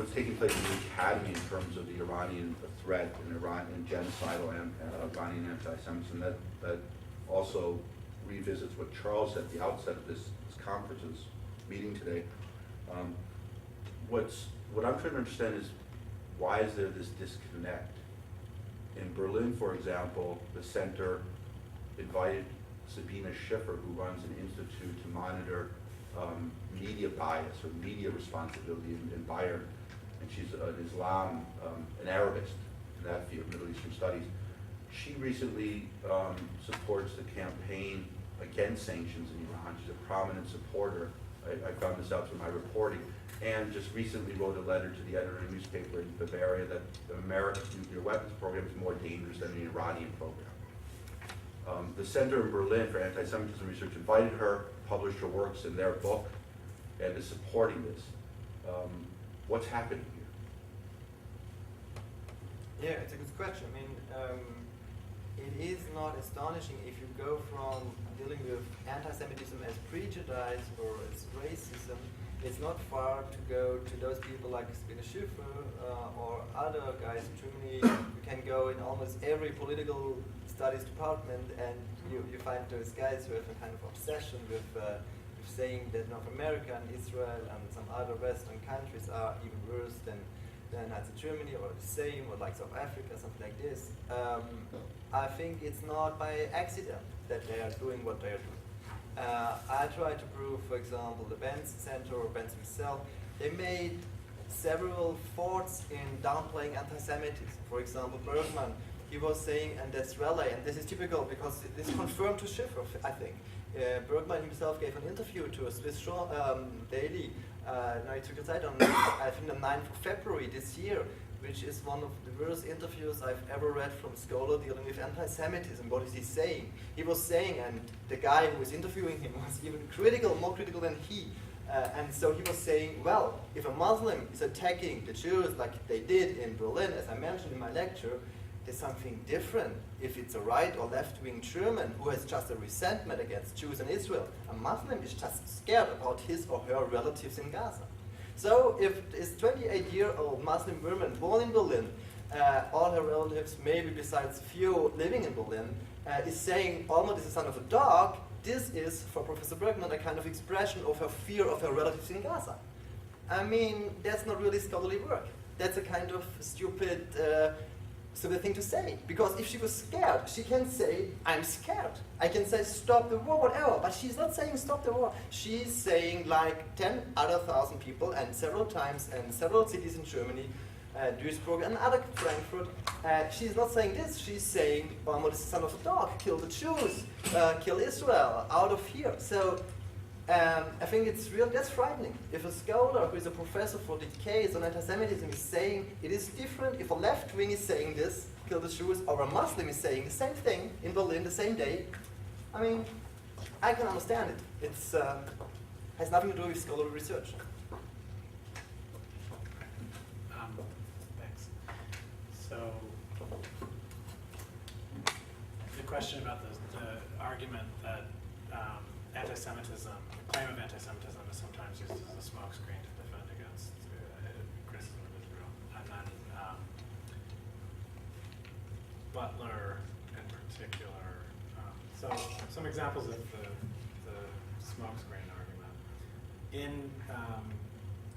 what's taking place in the academy in terms of the Iranian threat and genocidal and Iranian anti-Semitism, that also revisits what Charles said at the outset of this conference's meeting today. What I'm trying to understand is, why is there this disconnect? In Berlin, for example, the center invited Sabina Schiffer, who runs an institute to monitor media bias or media responsibility in Bayern, and she's an Arabist in that field, Middle Eastern studies. She recently supports the campaign against sanctions in Iran. She's a prominent supporter. I found this out through my reporting, and just recently wrote a letter to the editor of a newspaper in Bavaria that the American nuclear weapons program is more dangerous than the Iranian program. The Center in Berlin for Anti-Semitism Research invited her, published her works in their book, and is supporting this. What's happening here? Yeah, it's a good question. I mean, it is not astonishing if you go from dealing with anti-Semitism as prejudice or as racism. It's not far to go to those people like Cosmina Paul or other guys in Germany. You can go in almost every political studies department, and you find those guys who have a kind of obsession with saying that North America and Israel and some other Western countries are even worse than Nazi Germany, or the same, or like South Africa, something like this. I think it's not by accident that they are doing what they are doing. I try to prove, for example, the Benz Center or Benz himself, they made several faults in downplaying anti-Semitism. For example, Bergman, he was saying, and that's relay, and this is typical because it is confirmed to Schiffer, I think. Bergman himself gave an interview to a Swiss daily, Neue Zeitung, I think the 9th of February this year, which is one of the worst interviews I've ever read from a scholar dealing with anti-Semitism. What is he saying? He was saying, and the guy who was interviewing him was even critical, more critical than he. And so he was saying, well, if a Muslim is attacking the Jews like they did in Berlin, as I mentioned in my lecture, there's something different if it's a right or left-wing German who has just a resentment against Jews and Israel. A Muslim is just scared about his or her relatives in Gaza. So if this 28-year-old Muslim woman born in Berlin, all her relatives, maybe besides a few living in Berlin, is saying Olmert is the son of a dog, this is, for Professor Bergman, a kind of expression of her fear of her relatives in Gaza. I mean, that's not really scholarly work. That's a kind of stupid thing to say. Because if she was scared, she can say, I'm scared. I can say, stop the war, whatever. But she's not saying stop the war. She's saying like 10 other thousand people, and several times, and several cities in Germany, Duisburg and other Frankfurt, she's not saying this. She's saying, Olmert is the son of a dog, kill the Jews, kill Israel, out of here. So I think it's real, that's frightening. If a scholar who is a professor for decades on anti-Semitism is saying it is different, if a left wing is saying this, kill the Jews, or a Muslim is saying the same thing in Berlin the same day, I mean, I can understand it. It's has nothing to do with scholarly research. Thanks. So, the question about the argument that anti-Semitism, the claim of anti-Semitism is sometimes used as a smokescreen to defend against criticism of Israel. And then Butler in particular. So some examples of the smokescreen argument. In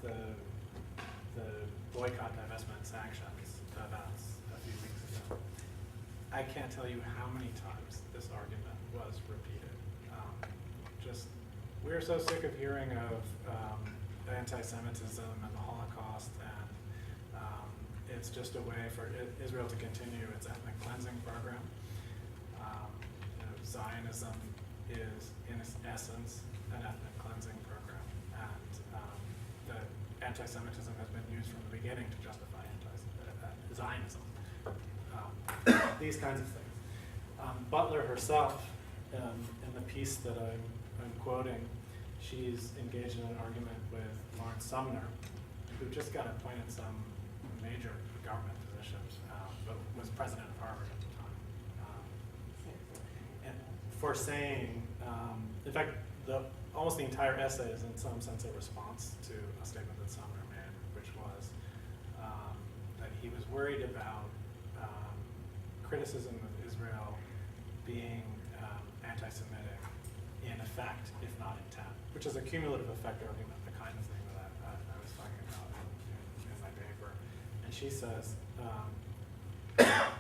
the boycott, divestment, sanctions events a few weeks ago, I can't tell you how many times this argument was repeated. We're so sick of hearing of anti-Semitism and the Holocaust, and it's just a way for Israel to continue its ethnic cleansing program. Zionism is, in essence, an ethnic cleansing program, and the anti-Semitism has been used from the beginning to justify Zionism. These kinds of things. Butler herself, in the piece that I'm quoting, she's engaged in an argument with Lawrence Sumner, who just got appointed some major government positions, but was president of Harvard at the time. And for saying, in fact, almost the entire essay is in some sense a response to a statement that Sumner made, which was, worried about criticism of Israel being anti-Semitic in effect, if not intent, which is a cumulative effect argument, the kind of thing that I was talking about in my paper. And she says,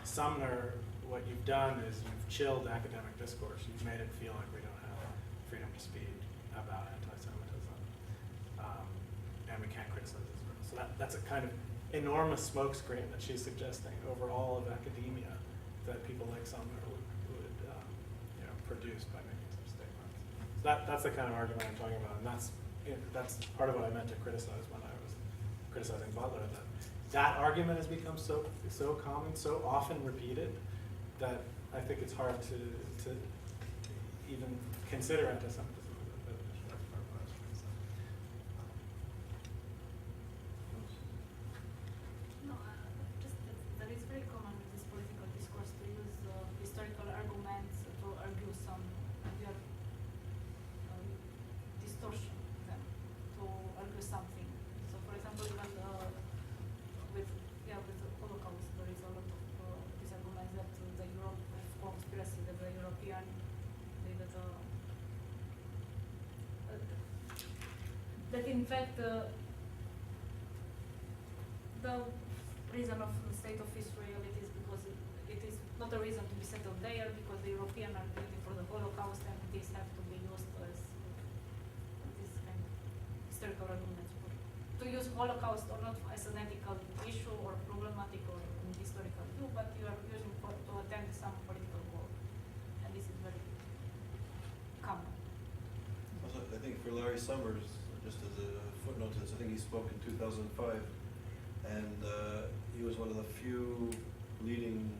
Sumner, what you've done is you've chilled academic discourse. You've made it feel like we don't have freedom to speak about anti-Semitism, and we can't criticize Israel. So that's a kind of enormous smokescreen that she's suggesting over all of academia that people like Sumner would produce by making such statements. So that's the kind of argument I'm talking about, and that's part of what I meant to criticize when I was criticizing Butler. That argument has become so common, so often repeated, that I think it's hard to even consider anti-Semitism as part of what I was trying to say. No, just that it's very common in this political discourse to use historical arguments to argue some distortion of them, to argue something. So, for example, even with the Holocaust, there is a lot of these arguments that the Europe conspiracy, that the European, that in fact the reason of the state of Israel it is because it is not a reason to be settled there, because the Europeans are guilty for the Holocaust, and these have to be used as this kind of historical arguments to use Holocaust or not as an ethical issue or problematic or an historical view, but you are using to attend some political goal, and this is very common. Also, I think for Larry Summers, just as a footnote to this, I think he spoke in 2005, and he was one of the few leading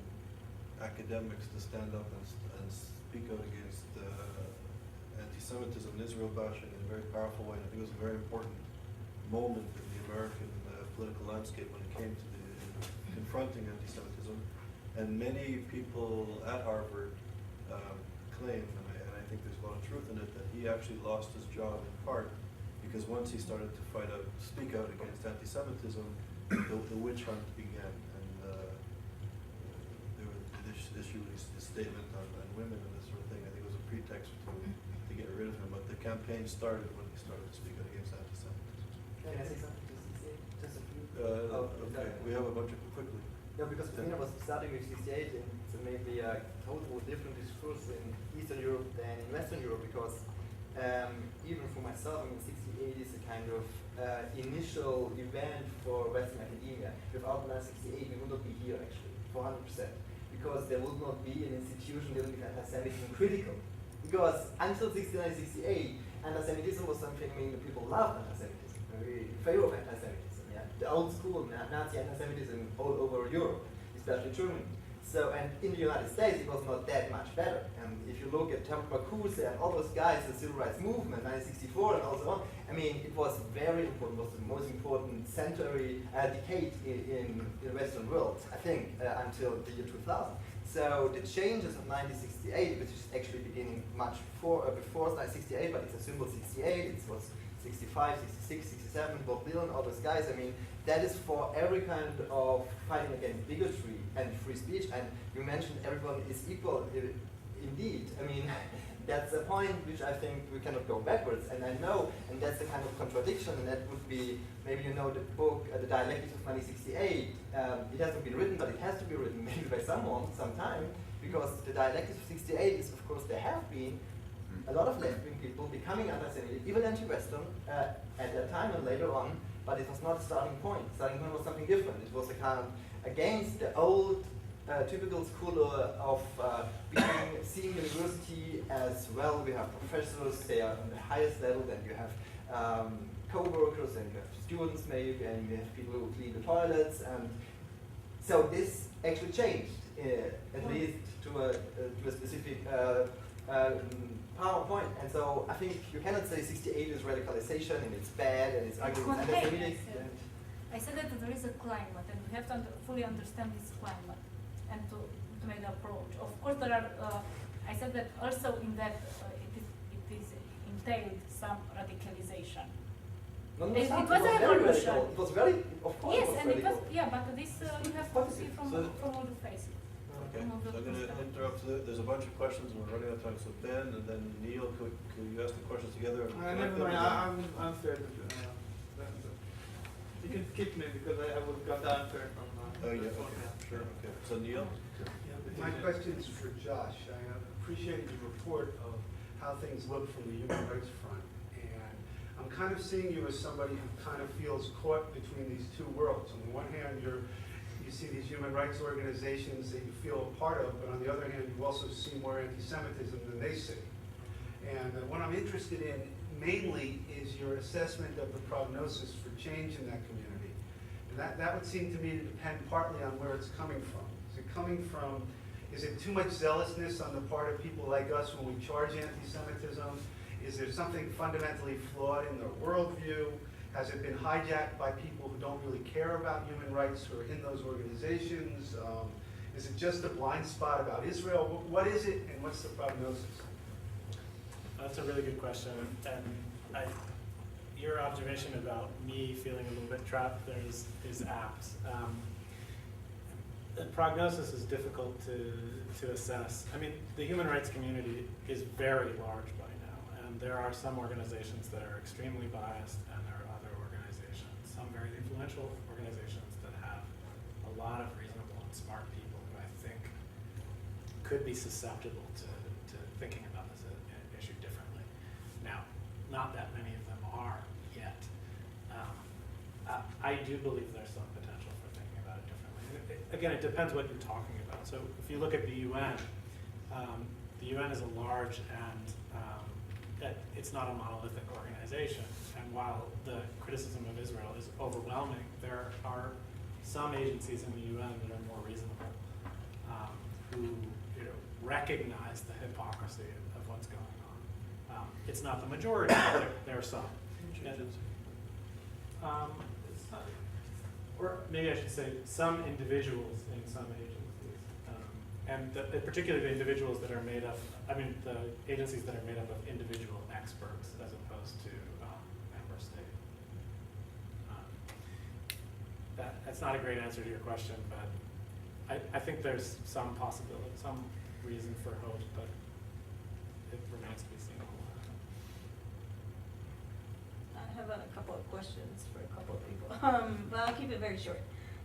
academics to stand up and speak out against anti-Semitism and Israel bashing in a very powerful way. I think it was a very important moment in the American political landscape when it came to confronting anti-Semitism. And many people at Harvard claim, and I think there's a lot of truth in it, that he actually lost his job in part because once he started to speak out against anti-Semitism, the witch hunt began, and there was this issue, his statement on women and this sort of thing. I think it was a pretext to get rid of him, but the campaign started when he started to speak out against anti-Semitism. Can I say something just a few? Okay, we have a bunch of quickly. No, because Cosmina was starting with 68, and it's maybe a total different discourse in Eastern Europe than in Western Europe, because even for myself, I mean, 68 is a kind of initial event for Western academia. Without 1968, we would not be here actually, 400%, because there would not be an institution dealing with anti-Semitism critical. Because until 1968, anti-Semitism was something, I mean, the people loved anti-Semitism, very in favor of anti-Semitism, yeah. The old school Nazi anti-Semitism all over Europe, especially Germany. So, and in the United States, it was not that much better. And if you look at Tom Cruise and all those guys, the Civil Rights Movement, 1964 and so on, I mean, it was very important. It was the most important decade in the Western world, I think, until the year 2000. So the changes of 1968, which is actually beginning much before 1968, but it's a symbol 68, it was 65, 66, 67, Bob Dylan, all those guys, I mean, that is for every kind of fighting against bigotry and free speech. And you mentioned everyone is equal. Indeed, I mean, that's a point which I think we cannot go backwards. And I know, and that's a kind of contradiction, and that would be, maybe you know the book, The Dialectics of 1968. It hasn't been written, but it has to be written maybe by someone, sometime, because the Dialectics of 68 is, of course, there have been a lot of left-wing people becoming anti-Semitic, even anti-Western, at that time and later on, but it was not a starting point. Starting point was something different. It was a kind of against the old typical school of seeing university as, well, we have professors, they are on the highest level, then you have co-workers, and you have students maybe, and you have people who clean the toilets, and so this actually changed, at least to a specific PowerPoint. And so I think you cannot say 68 is radicalization and it's bad and it's ugly. I said that there is a climate, and we have to fully understand this climate and to make the approach. Of course, there are. I said that also in that it is entailed some radicalization, No, no, It it's not. was a very revolution. radical. It was very, of course, Yes, it was and it was, radical. yeah, but this you have to see from So- all the faces. Okay, so I'm gonna interrupt, there's a bunch of questions and we're running out of time, so Ben and then Neil, could you ask the questions together? Never mind, I'm fair to, you can skip me because I would got the answer from, Oh, yeah, the phone, okay, sure, okay. So Neil? My question is for Josh. I appreciated the report of how things look from the human rights front. And I'm kind of seeing you as somebody who kind of feels caught between these two worlds. On the one hand, you see these human rights organizations that you feel a part of, but on the other hand, you also see more anti-Semitism than they see. And what I'm interested in mainly is your assessment of the prognosis for change in that community. And that would seem to me to depend partly on where it's coming from. Is it too much zealousness on the part of people like us when we charge anti-Semitism? Is there something fundamentally flawed in their worldview? Has it been hijacked by people who don't really care about human rights who are in those organizations? Is it just a blind spot about Israel? What is it, and what's the prognosis? That's a really good question, and your observation about me feeling a little bit trapped there is apt. The prognosis is difficult to assess. I mean, the human rights community is very large by now, and there are some organizations that are extremely biased, and there are other organizations, some very influential organizations that have a lot of reasonable and smart people who I think could be susceptible to thinking about this issue differently. Now, not that many of them are yet. I do believe there's some potential for thinking about it differently. Again, it depends what you're talking about. So if you look at the UN is a large and it's not a monolithic organization. And while the criticism of Israel is overwhelming, there are some agencies in the UN that are more reasonable, who recognize the hypocrisy of what's going on. It's not the majority, but there are some. It's not, or maybe I should say some individuals in some agencies, and particularly the individuals that are made up, the agencies that are made up of individual experts as opposed to member state. That's not a great answer to your question, but I think there's some possibility, some reason for hope, but it remains to be seen. I have a couple of questions for a couple of people, but I'll keep it very short.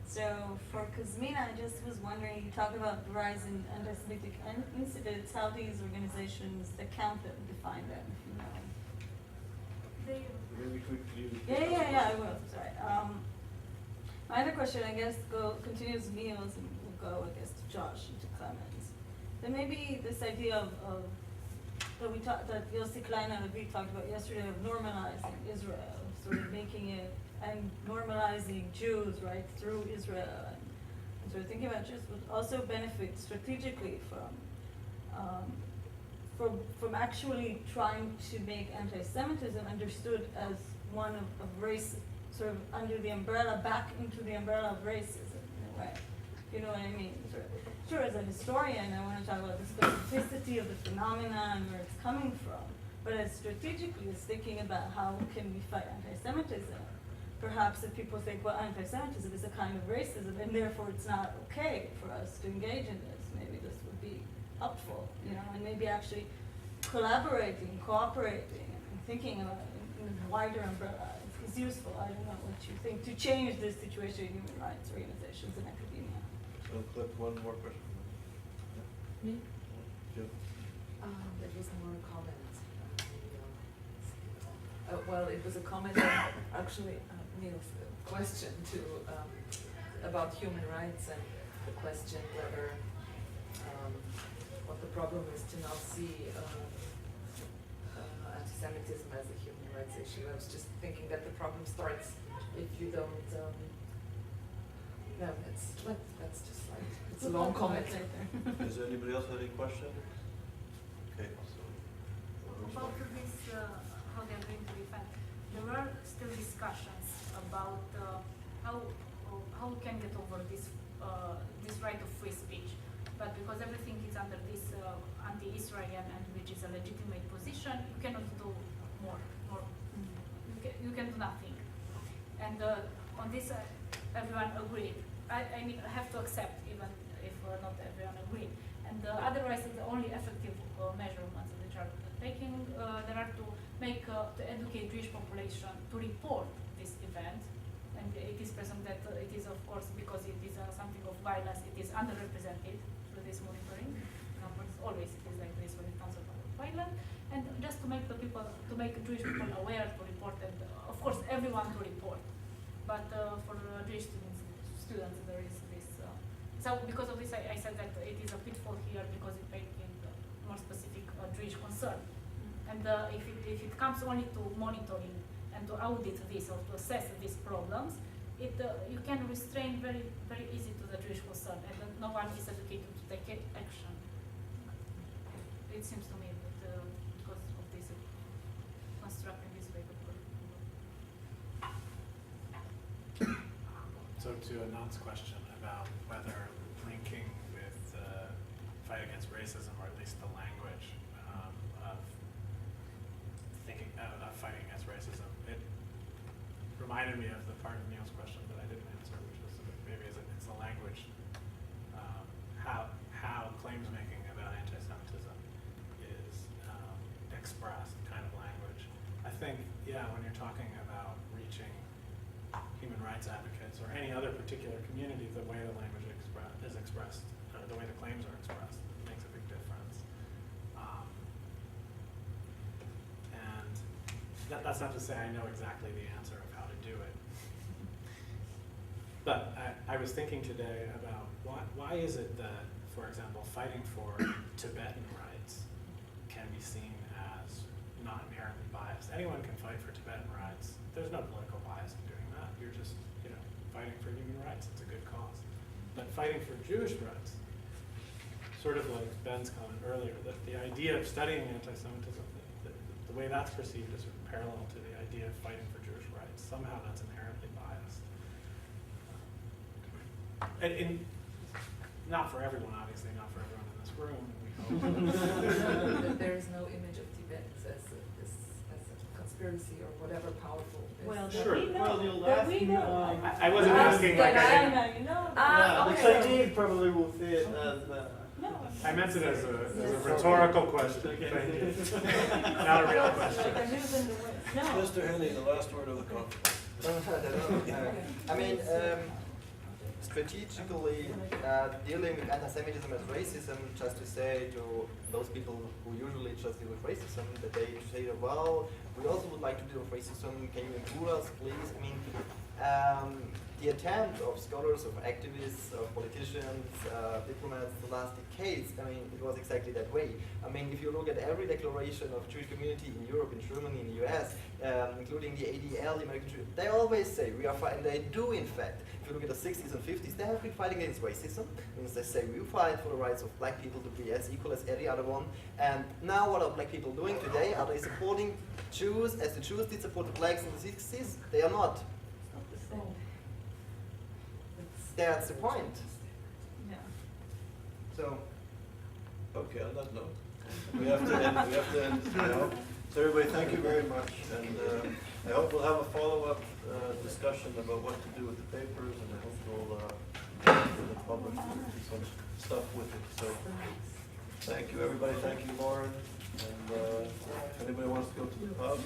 So for Cosmina, I just was wondering, you talk about the rise in anti-Semitic incidents, how these organizations account them, define them, if you know. Maybe you. Yeah, I will, sorry. My other question, I guess, continues Neil's, and we'll go, I guess, to Josh and to Clemens. Then maybe this idea of that Yossi Klein and we talked about yesterday, of normalizing Israel, sort of making it, and normalizing Jews, right, through Israel, and sort of thinking about Jews would also benefit strategically from actually trying to make anti-Semitism understood as one of race, sort of under the umbrella, back into the umbrella of racism in a way. You know what I mean? Sure, as a historian, I want to talk about the specificity of the phenomenon and where it's coming from. But as strategically as thinking about how can we fight anti-Semitism, perhaps if people think, well, anti-Semitism is a kind of racism, and therefore it's not okay for us to engage in this, maybe this would be helpful, and maybe actually collaborating, cooperating, and thinking about it in a wider umbrella is useful. I don't know what you think, to change this situation in human rights organizations and academia. So Cliff, one more question. Me? Jim? It was more a comment. Well, it was a comment on actually Neil's question about human rights and the question whether what the problem is to not see anti-Semitism as a human rights issue. I was just thinking that the problem starts if you don't. No, that's just like it's a long comment. Does anybody else have any questions? Okay, so. About this, how they are going to defend, there are still discussions about how we can get over this right of free speech. But because everything is under this anti-Israel and which is a legitimate position, you cannot do more. You can do nothing. And on this, everyone agreed. I mean, I have to accept, even if not everyone agreed. And otherwise, the only effective measurements which are taking, there are to make, to educate Jewish population to report this event. And it is present that it is, of course, because it is something of violence, it is underrepresented through this monitoring. Always it is like this when it comes to violence. And just to make the people, to make Jewish people aware to report, and of course everyone to report. But for Jewish students there is this. So because of this, I said that it is a pitfall here because it makes it more specific Jewish concern. And if it comes only to monitoring and to audit this or to assess these problems, you can restrain very easy to the Jewish concern, and no one is educated to take action. It seems to me that because of this constructing this way. So to Anand's question about whether linking with the fight against racism, or at least the language of thinking of fighting against racism, it reminded me of the part of Neil's question that I didn't answer, which was maybe it's the language, how claims making about anti-Semitism is expressed, kind of language. I think, yeah, when you're talking about reaching human rights advocates or any other particular community, the way the language is expressed, the way the claims are expressed, makes a big difference. And that's not to say I know exactly the answer of how to do it. But I was thinking today about why is it that, for example, fighting for Tibetan rights can be seen as not inherently biased. Anyone can fight for Tibetan rights. There's no political bias in doing that. You're just, fighting for human rights. It's a good cause. But fighting for Jewish rights, sort of like Ben's comment earlier, that the idea of studying anti-Semitism, the way that's perceived is sort of parallel to the idea of fighting for Jewish rights. Somehow that's inherently biased. Not for everyone, obviously, not for everyone in this room, we hope. That there is no image of Tibetans as a conspiracy or whatever powerful. Well, Sure. that we know. Well, you'll That ask we him, know. I wasn't asking like I didn't. China, you know. Yeah, the okay. Chinese probably will see it as No. I meant it as a rhetorical question. Thank you. Not a real question. Like I live in the West. No. Mr. Heni, the last word of the conference. I mean, strategically dealing with anti-Semitism as racism, just to say to those people who usually just deal with racism, that they say, well, we also would like to deal with racism, can you improve us, please? I mean, the attempt of scholars, of activists, of politicians, diplomats the last decades, I mean, it was exactly that way. I mean, if you look at every declaration of Jewish community in Europe, in Germany, in the US, including the ADL, the American Jews, they always say we are fighting, they do in fact. If you look at the 60s and 50s, they have been fighting against racism. Means they say we fight for the rights of black people to be as equal as any other one. And now what are black people doing today? Are they supporting Jews as the Jews did support the blacks in the 60s? They are not. That's the point. Yeah. So, Okay, on that note, we have to end now. So everybody, thank you very much, and I hope we'll have a follow-up discussion about what to do with the papers, and I hope we'll give the public some stuff with it. So thank you, everybody. Thank you, Lauren. And if anybody wants to go to the pub.